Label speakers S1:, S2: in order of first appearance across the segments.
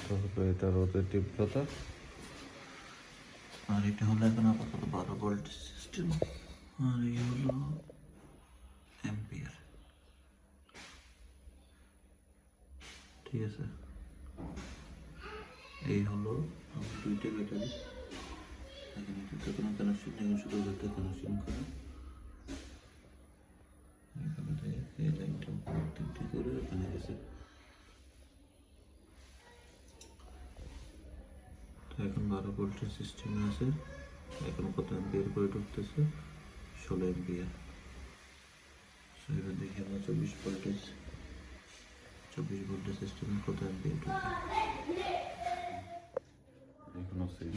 S1: তাহলে এটা রোদের তীব্রতা, আর এটা হলো এখন আপাতত 12 ভোল্ট সিস্টেম, আর এই হলো অ্যাম্পিয়ার। ঠিক আছে, এই হলো আমার দুইটা ব্যাটারি। এখানে এটাতে কোনো কানেকশন নেই, শুধু ওদেরটা কানেকশন করা। এখানে এই লাইনটা তিনটি করে ওখানে গেছে। তো এখন 12 ভোল্টের সিস্টেমে আছে। এখন কত অ্যাম্পিয়ার করে ঢুকতেছে? 16 অ্যাম্পিয়ার। এবার দেখি আমরা 24 ভোল্টের সিস্টেমে কত অ্যাম্পিয়ার ঢুকে। এখনো সেম,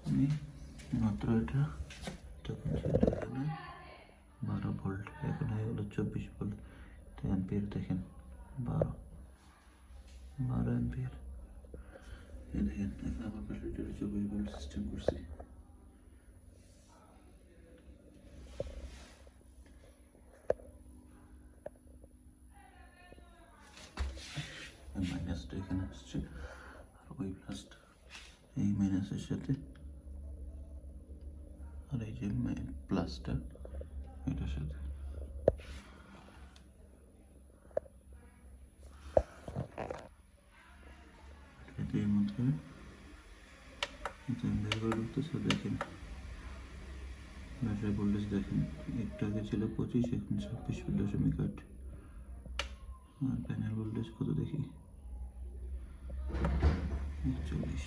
S1: আমি মাত্র এটা তখন ছিল এখানে 12 ভোল্ট, এখন হয়ে গেলো 24 ভোল্ট। তো অ্যাম্পিয়ার দেখেন 12 অ্যাম্পিয়ার। এই দেখেন এখন আমার ব্যাটারিটা 24 ভোল্ট সিস্টেম করছি। মাইনাসটা এখানে আসছে, আর ওই প্লাসটা এই মাইনাসের সাথে, আর এই যে প্লাসটা এটার সাথে। এর মধ্যে বের করে ঢুকতেছে। দেখেন ব্যাটারি ভোল্টেজ দেখেন, একটু আগে ছিল 25, এখন 26.8। আর প্যানেল ভোল্টেজ কত দেখি, 41।